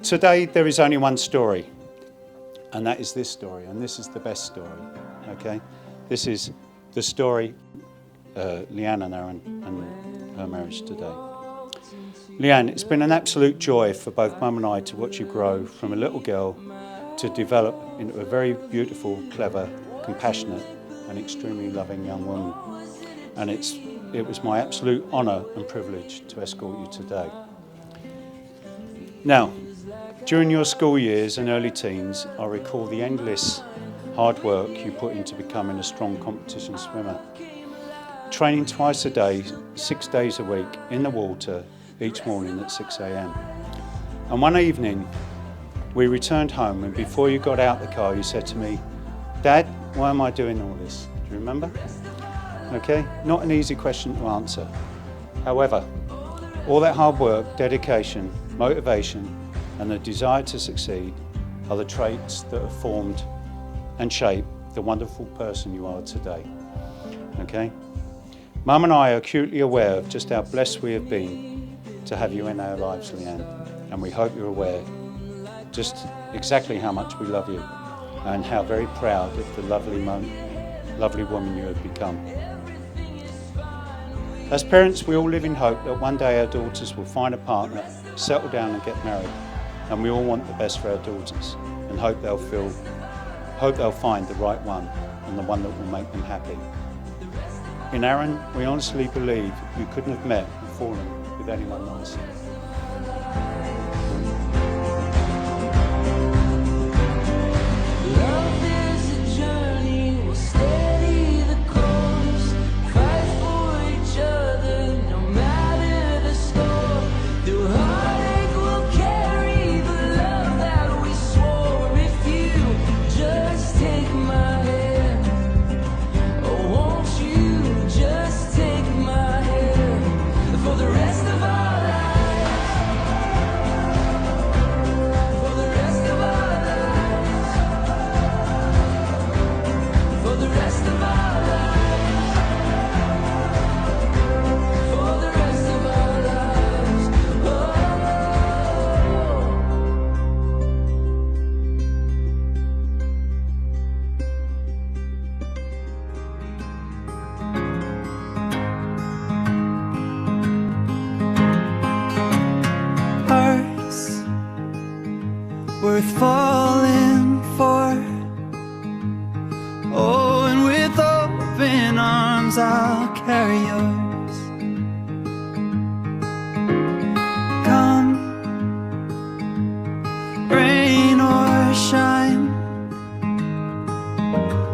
Today there is only one story, and that is this story, and this is the best story, okay? This is the story, Lianne and Aaron and her marriage today. Lianne, it's been an absolute joy for both Mum and I to watch you grow from a little girl to develop into a very beautiful, clever, compassionate and extremely loving young woman. And it was my absolute honour and privilege to escort you today. Now, during your school years and early teens, I recall the endless hard work you put into becoming a strong competition swimmer. Training twice a day, 6 days a week, in the water, each morning at 6 a.m. And one evening, we returned home, and before you got out the car, you said to me, "Dad, why am I doing all this?" Do you remember? Okay, not an easy question to answer. However, all that hard work, dedication, motivation, and the desire to succeed are the traits that have formed and shaped the wonderful person you are today. Okay? Mum and I are acutely aware of just how blessed we have been to have you in our lives, Lianne, and we hope you're aware just exactly how much we love you and how very proud of the lovely woman you have become. As parents, we all live in hope that one day our daughters will find a partner, settle down and get married, and we all want the best for our daughters and hope they'll find the right one and the one that will make them happy. In Aaron, we honestly believe you couldn't have met and fallen with anyone nicer. Worth falling for. Oh, and with open arms I'll carry yours. Come, rain or shine,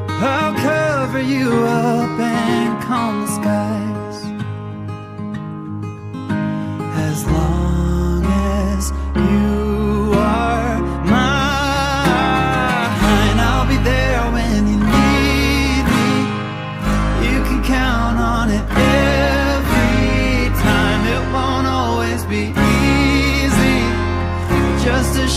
I'll cover you up and calm the skies. As long as you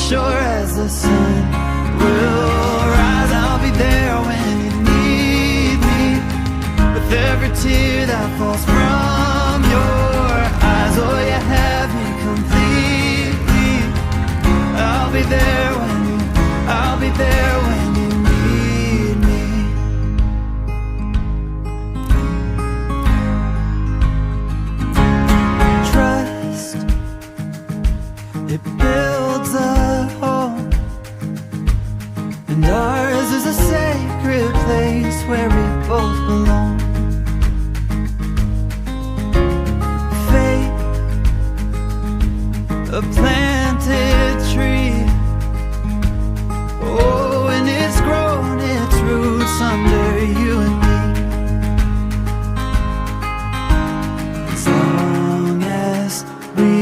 sure as the sun will rise, I'll be there when you need me. With every tear that falls from your eyes, oh, you have me completely. I'll be there when you need me. Trust, it builds a home, and ours is a sacred place where we both belong. Faith, a planted tree, oh, and it's grown its roots under you and me. As long as we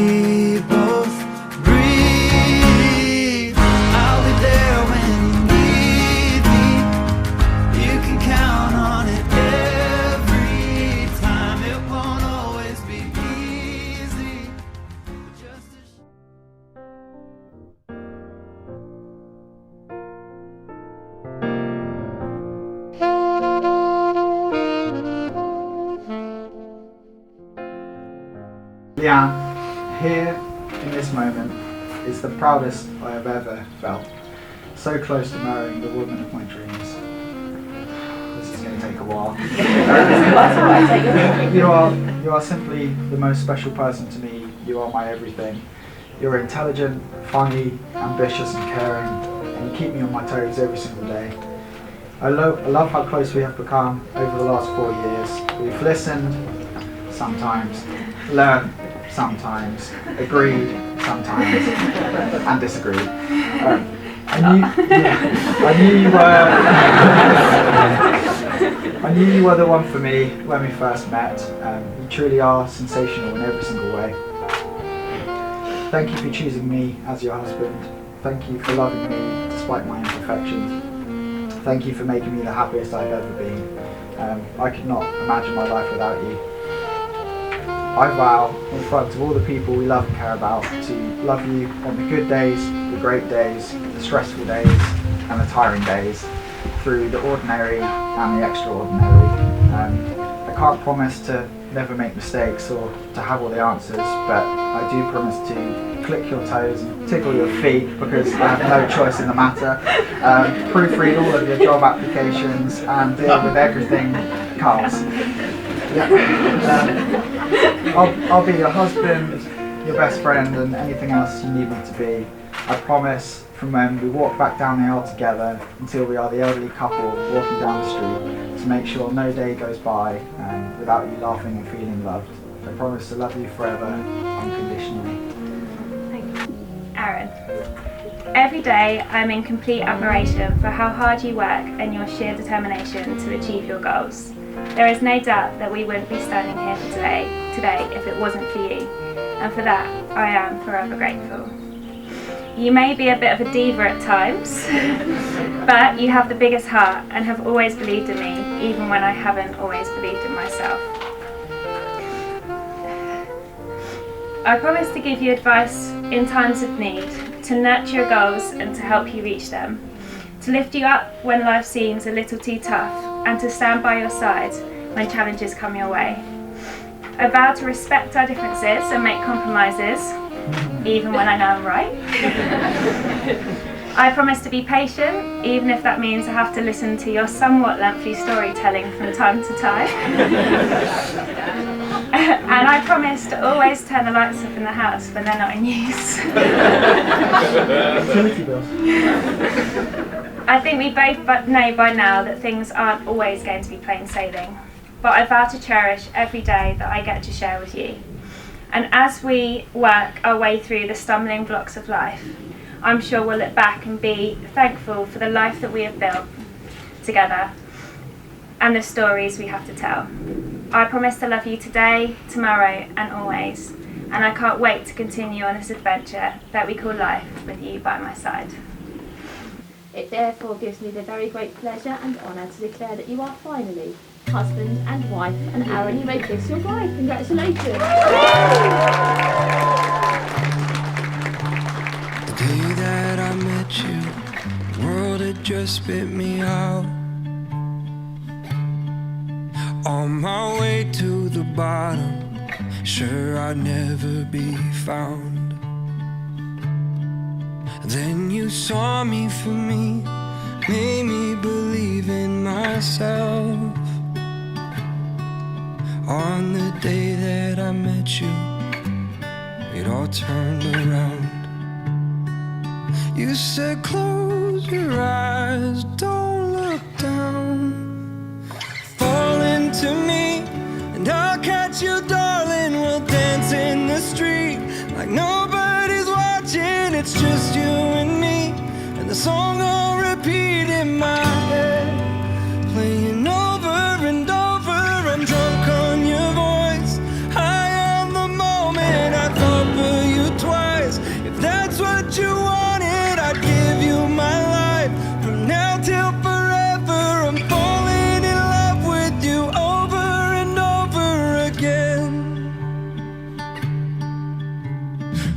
both breathe, I'll be there when you need me. You can count on it every time. It won't always be easy, but just Lianne, here in this moment, It's the proudest I have ever felt. So close to marrying the woman of my dreams. This is going to take a while. You are simply the most special person to me. You are my everything. You're intelligent, funny, ambitious and caring, and you keep me on my toes every single day. I love how close we have become over the last 4 years. We've listened sometimes, learned sometimes, agreed sometimes, and disagreed. I knew you were the one for me when we first met. You truly are sensational in every single way. Thank you for choosing me as your husband. Thank you for loving me despite my imperfections. Thank you for making me the happiest I've ever been. I could not imagine my life without you. I vow in front of all the people we love and care about to love you on the good days, the great days, the stressful days and the tiring days, through the ordinary and the extraordinary. I can't promise to never make mistakes or to have all the answers, but I do promise to click your toes and tickle your feet because I have no choice in the matter, proofread all of your job applications and deal with everything Carl's. Yeah. I'll be your husband, your best friend and anything else you need me to be. I promise, from when we walk back down the aisle together until we are the elderly couple walking down the street, to make sure no day goes by without you laughing and feeling loved. I promise to love you forever, unconditionally. Thank you. Aaron, every day I'm in complete admiration for how hard you work and your sheer determination to achieve your goals. There is no doubt that we wouldn't be standing here today if it wasn't for you, and for that I am forever grateful. You may be a bit of a diva at times, but you have the biggest heart and have always believed in me, even when I haven't always believed in myself. I promise to give you advice in times of need, to nurture your goals and to help you reach them, to lift you up when life seems a little too tough, and to stand by your side when challenges come your way. I vow to respect our differences and make compromises, even when I know I'm right. I promise to be patient, even if that means I have to listen to your somewhat lengthy storytelling from time to time. And I promise to always turn the lights off in the house when they're not in use. I think we both know by now that things aren't always going to be plain sailing, but I vow to cherish every day that I get to share with you. And as we work our way through the stumbling blocks of life, I'm sure we'll look back and be thankful for the life that we have built together and the stories we have to tell. I promise to love you today, tomorrow and always, and I can't wait to continue on this adventure that we call life with you by my side. It therefore gives me the very great pleasure and honour to declare that you are finally husband and wife, and Aaron, you may kiss your bride. Congratulations. The day that I met you, the world had just spit me out. On my way to the bottom, sure I'd never be found. Then you saw me for me, made me believe in myself. On the day that I met you, it all turned around. You said close your eyes, don't look down. Fall into me and I'll catch you, darling. We'll dance in the street like nobody's watching. It's just you and me, and the song will repeat in my head, playing over and over. I'm drunk on your voice, high on the moment. I thought for you twice. If that's what you wanted, I'd give you my life from now till forever. I'm falling in love with you over and over again.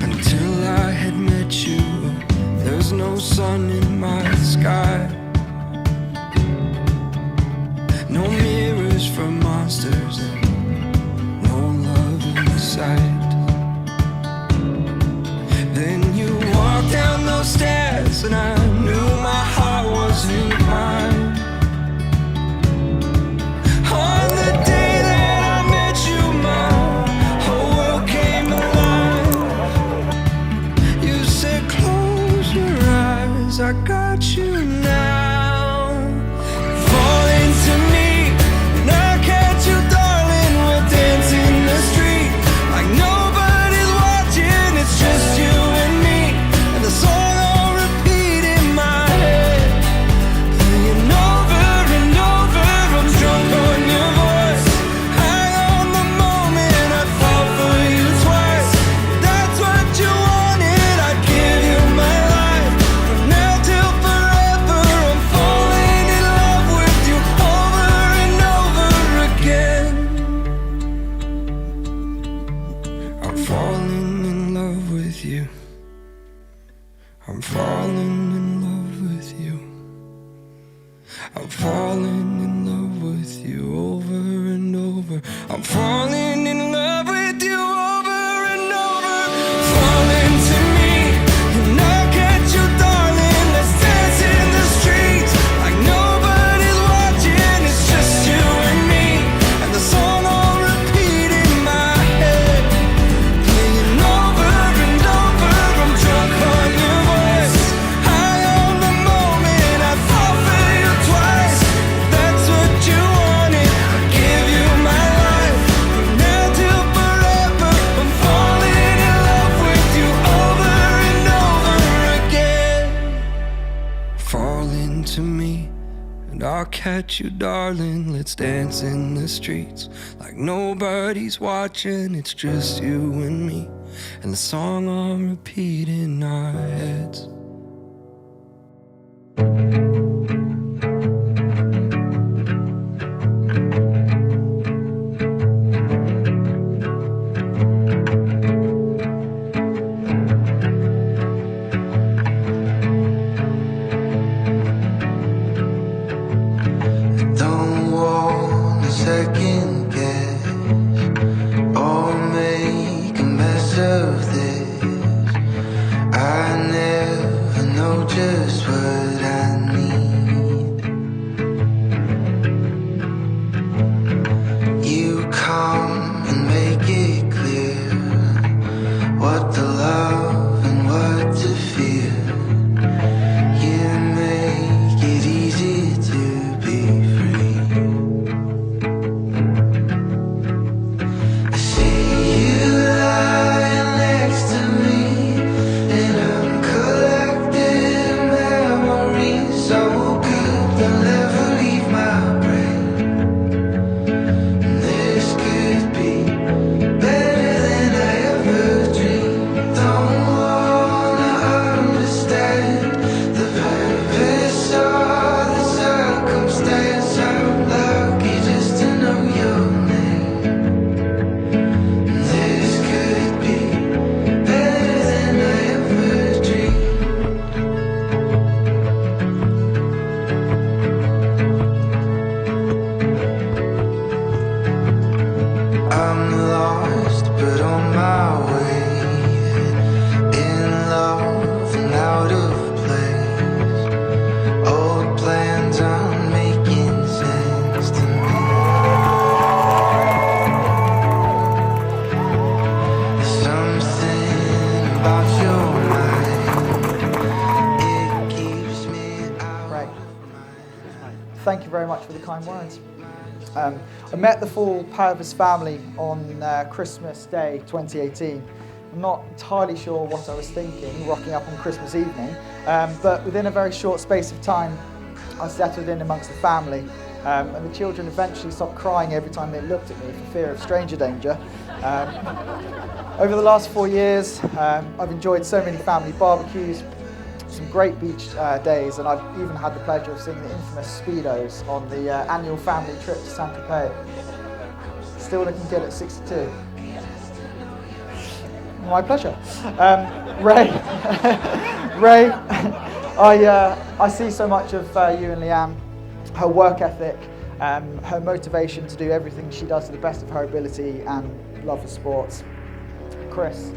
Until I had met you, there's no sun in my sky, no mirrors for monsters, and no love in sight. Then you walked 'cause I got you now. Fall into me, and I'll catch you, darling. We'll dance in the street like nobody's watching. It's just you and me, and the song on repeat in my head, playing over and over. I'm drunk on your voice, high on the moment. I'd fall for you twice. That's what you wanted. I'd give you my life from now till forever. I'm falling in love with you over and over again. I'm falling in love with you. I'm falling in love with you. I'm falling in love with you over and over. I'm falling in love with you over and over. Fall into me, and I'll catch you, darling. Let's dance in the streets like nobody's watching. It's just you and me, and the song on repeat in my head, playing over and over. I'm drunk on your voice, high on the moment. I'd fall for you twice. That's what you wanted. I'd give you my life from now till forever. I'm falling in love with you over and over again. Fall into me, and I'll catch you, darling. Let's dance in the streets like nobody's watching. It's just you and me, and the song on repeat in our heads. Don't want a second guess or make a mess of this. I never know just what I need. You come and make it clear what to love and what to fear. You make it easy to be free. I see you lying next to me, and I'm collecting memories so good they'll never leave my brain. And this could be better than I ever dreamed. Don't wanna understand the purpose or the circumstance. I'm lucky just to know your name. And this could be better than I ever dreamed. I'm lost, but on my way, in love and out of place. Old plans aren't making sense to me. There's something about your mind, it keeps me out Right. of mind. Thank you very much for the kind words. I met the full Purvis family on Christmas Day 2018. I'm not entirely sure what I was thinking rocking up on Christmas evening, but within a very short space of time I settled in amongst the family, and the children eventually stopped crying every time they looked at me for fear of stranger danger. Over the last 4 years I've enjoyed so many family barbecues, some great beach days, and I've even had the pleasure of seeing the infamous Speedos on the annual family trip to Saint Tropez. Still looking good at 62. My pleasure. Ray, Ray, I see so much of you and Lianne, her work ethic, her motivation to do everything she does to the best of her ability, and love for sports. Chris,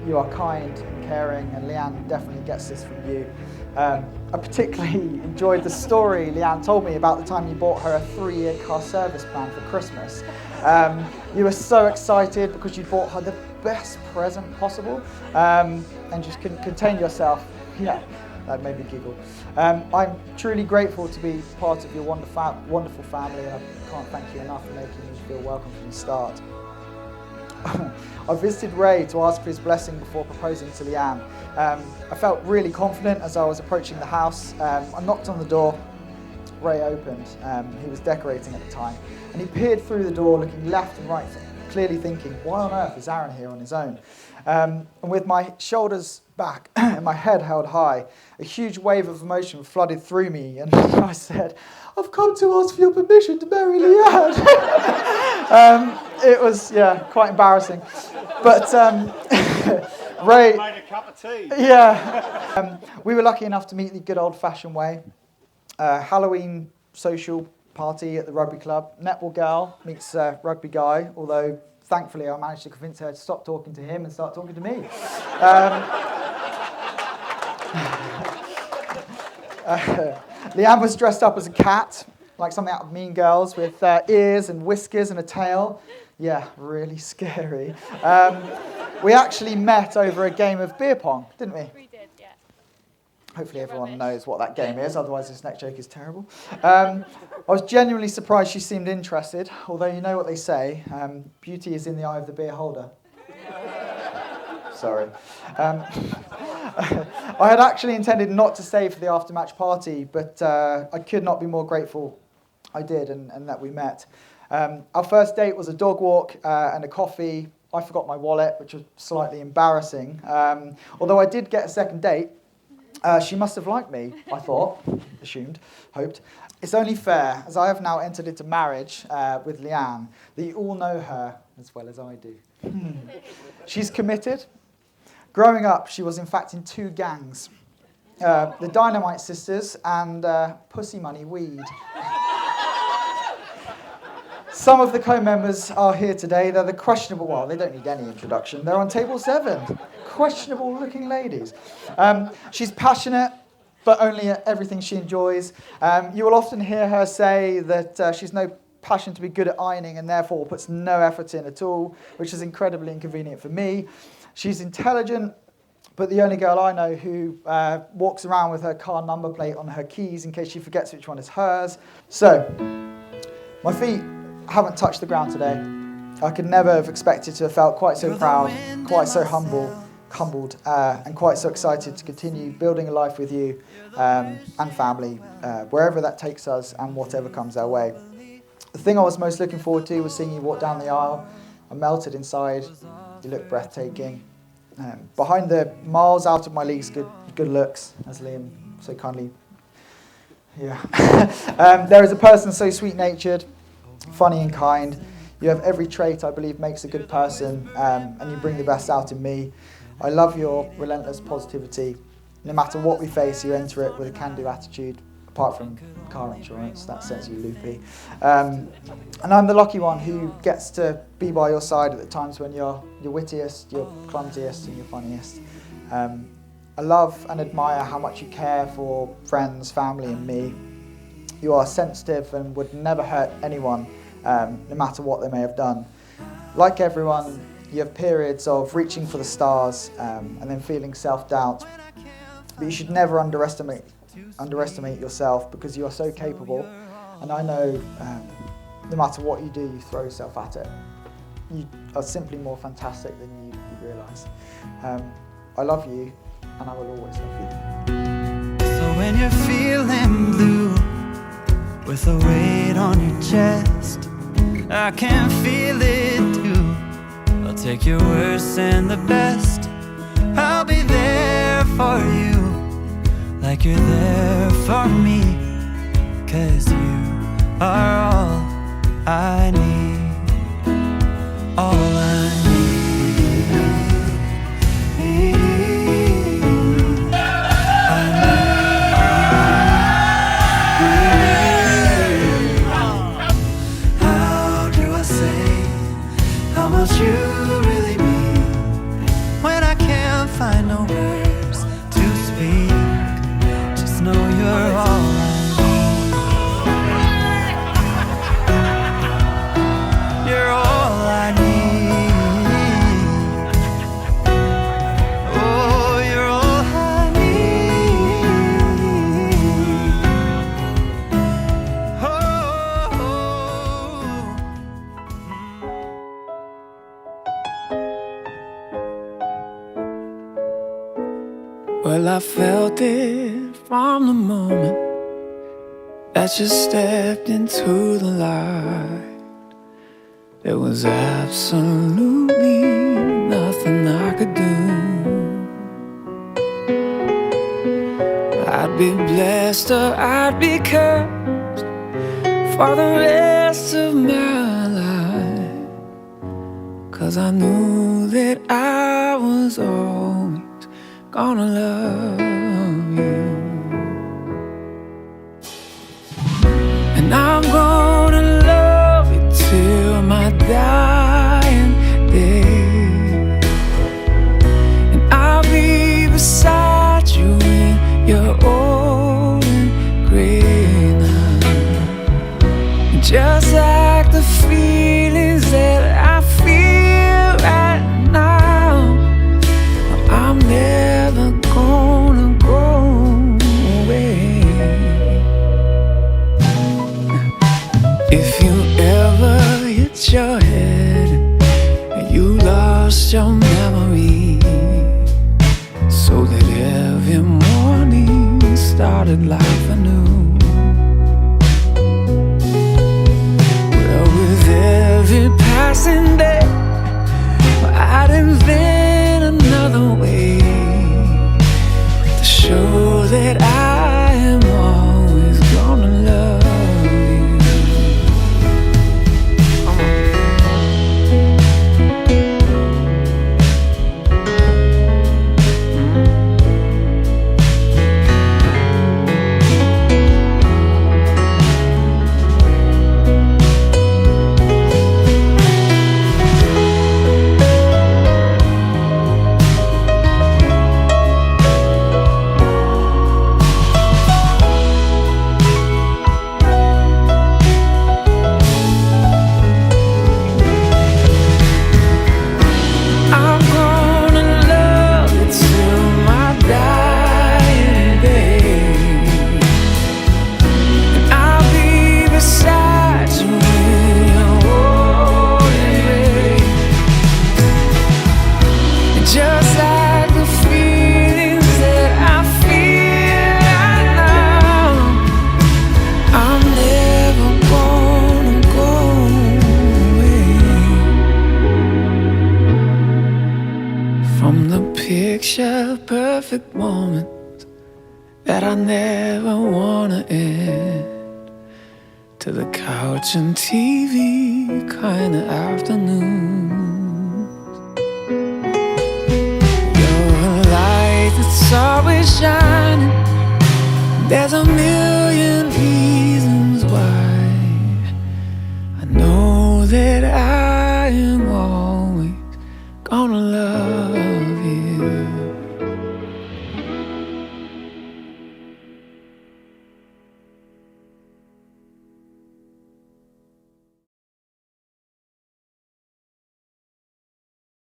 you are kind and caring, and Lianne definitely gets this from you. I particularly enjoyed the story Lianne told me about the time you bought her a 3-year car service plan for Christmas. You were so excited because you bought her the best present possible, and just couldn't contain yourself. Yeah, That made me giggle. I'm truly grateful to be part of your wonderful family, and I can't thank you enough for making me feel welcome from the start. I visited Ray to ask for his blessing before proposing to Lianne. I felt really confident as I was approaching the house. I knocked on the door. Ray opened. He was decorating at the time, and he peered through the door, looking left and right, clearly thinking, why on earth is Aaron here on his own? And with my shoulders back and my head held high, a huge wave of emotion flooded through me, and I said, I've come to ask for your permission to marry Lianne. It was, quite embarrassing. But Ray... made a cup of tea. Yeah. We were lucky enough to meet the good old-fashioned way. Halloween social party at the rugby club. Netball girl meets rugby guy, although thankfully I managed to convince her to stop talking to him and start talking to me. Lianne was dressed up as a cat, like something out of Mean Girls, with ears and whiskers and a tail. Yeah, really scary. We actually met over a game of beer pong, didn't we? We did, yeah. Hopefully everyone knows what that game is, otherwise this next joke is terrible. I was genuinely surprised she seemed interested, although you know what they say, beauty is in the eye of the beer holder. Sorry. I had actually intended not to stay for the after-match party, but I could not be more grateful I did and that we met. Our first date was a dog walk and a coffee. I forgot my wallet, which was slightly embarrassing. Although I did get a second date, she must have liked me, I thought, assumed, hoped. It's only fair, as I have now entered into marriage with Lianne, that you all know her as well as I do. She's committed. Growing up, she was in fact in 2 gangs. The Dynamite Sisters and Pussy Money Weed. Some of the co-members are here today. They're the questionable, well, they don't need any introduction. They're on table 7. Questionable looking ladies. She's passionate, but only at everything she enjoys. You will often hear her say that she's no passion to be good at ironing and therefore puts no effort in at all, which is incredibly inconvenient for me. She's intelligent, but the only girl I know who walks around with her car number plate on her keys in case she forgets which one is hers. So, my feet haven't touched the ground today. I could never have expected to have felt quite so proud, quite so humbled, and quite so excited to continue building a life with you and family, wherever that takes us and whatever comes our way. The thing I was most looking forward to was seeing you walk down the aisle. I melted inside. You look breathtaking. Behind the miles out of my league's good looks, as Liam so kindly, there is a person so sweet-natured, funny and kind. You have every trait I believe makes a good person, and you bring the best out in me. I love your relentless positivity. No matter what we face, you enter it with a can-do attitude, apart from car insurance, that sets you loopy. And I'm the lucky one who gets to be by your side at the times when you're your wittiest, your clumsiest, and your funniest. I love and admire how much you care for friends, family, and me. You are sensitive and would never hurt anyone, no matter what they may have done. Like everyone, you have periods of reaching for the stars and then feeling self-doubt. But you should never underestimate yourself, because you are so capable, and I know no matter what you do, you throw yourself at it. You are simply more fantastic than you realise. I love you, and I will always love you. So when you're feeling blue, with a weight on your chest, I can feel it too. I'll take your worst and the best. I'll be there for you, like you're there for me, 'cause you are all I need, all I need. How do I say how much you really mean when I can't find no words to speak? Just know you're all I need. Well, I felt it from the moment that you stepped into the light. There was absolutely nothing I could do. I'd be blessed or I'd be cursed for the rest of my life, 'cause I knew that I was always gonna love you. And I'm gonna love you till my dying day. And I'll be beside you in your old and gray night. Just like the feelings that I feel right now, I'm never gonna go away. If you ever hit your head and you lost your memory, so that every morning started life anew, well, with every passing day, I'd invent another way to show that I am always gonna love you. I'm gonna love you till my dying day. And I'll be beside you in your old age. And just like the feelings that I feel right now, I'm never gonna go away. From the picture perfect moment that I never wanna end, to the couch and TV kind of afternoons. You're a light that's always shining. There's a million